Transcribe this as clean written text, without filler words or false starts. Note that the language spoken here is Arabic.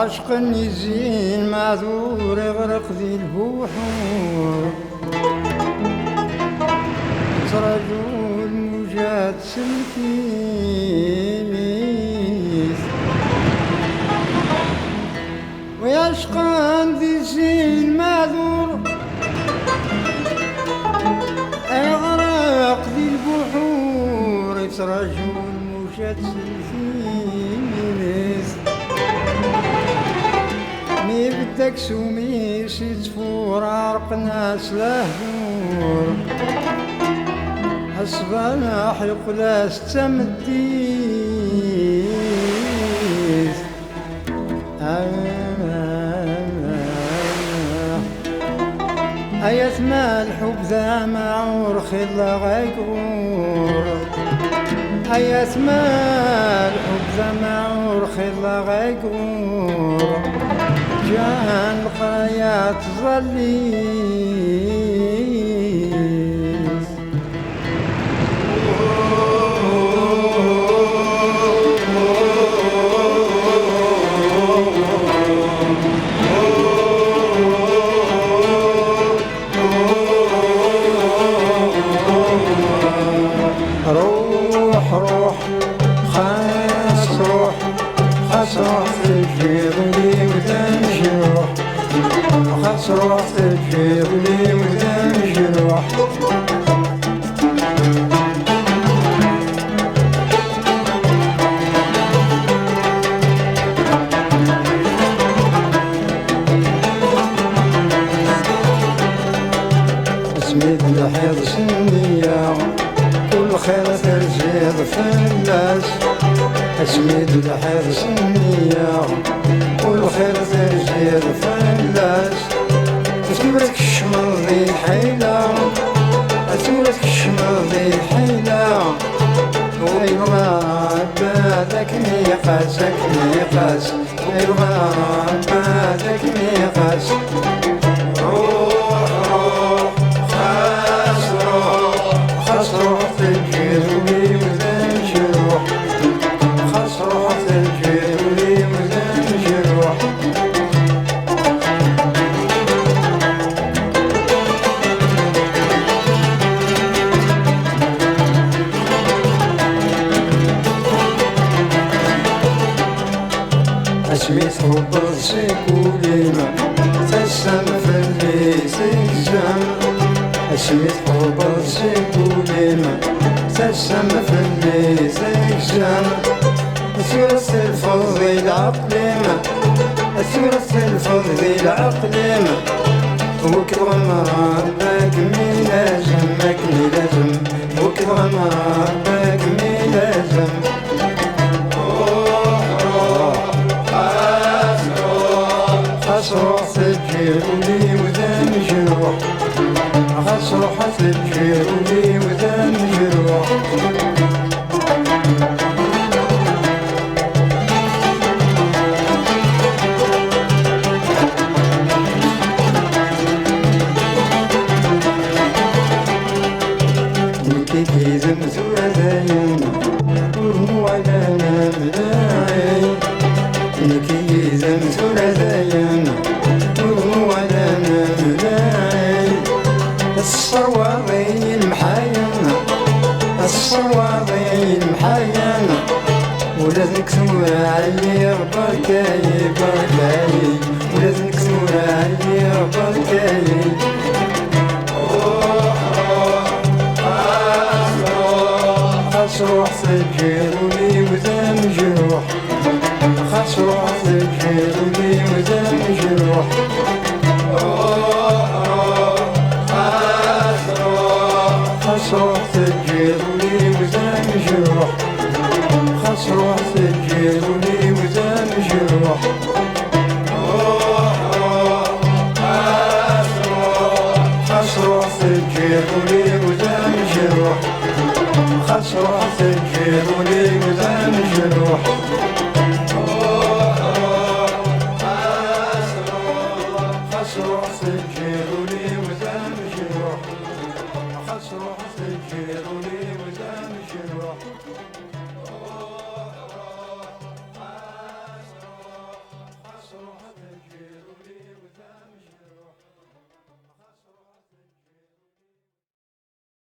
عشق يزين معذور يغرق ذي البحور رجل مجاد سلكيس ويشقى ذي زين معذور يغرق ذي البحور رجل مجاد سلكيس مي بدك سوميس يتفور عرق ناس لهدور حسبنا حيق لاس تمديس أيت ما الحب ذا معور خلا غيقور أيت ما الحب ذا معور خلا غيقور جان القرايات ظليس روح روح خاص روح خاص روح تجيبني وتنجروح خاص روح تجيبني وتنجروح سميت الحيض سنية كل خير ترجيض في الناس سميت الحيض سنية كل خير ترجيض في الناس تمرك الشمر ذي الحيلة تمرك الشمر ذي الحيلة ويبغى بعدك ميقاسك ميقاس ويبغى بعدك ميقاس روح روح خاص روح خاص روح تجيبني وتنجروح خاص روح تجيبني وتنجروح سميت حب السيكوليما تسم في اللي سيجام سميت حب السيكوليما تسم في اللي سيجام ثلث الفضل العقليما ثلث الفضل العقليما وكذا مرابك ملازمك ملازم وكذا مرابك ملازم خاص روح تجيبني وتنجروح خاص روح تجيبني وتنجروح نكيكي زمزورة دايما ورمو على ملاعي نكيكي زمزورة دايما ورمو على ملاعي الصواضي المحاينة الصواضي المحاينة ولازمك ثورة علي بركاي بركاي ولازمك ثورة علي بركاي خاص روح تجيبني وتنجروح خاص روح تجيبني وتنجروح خاص روح تجيبني وتنجروح خاص روح تجيبني وتنجروح روح سجلوني وزان جروح خاص روح سجلوني وزان جروح خاص روح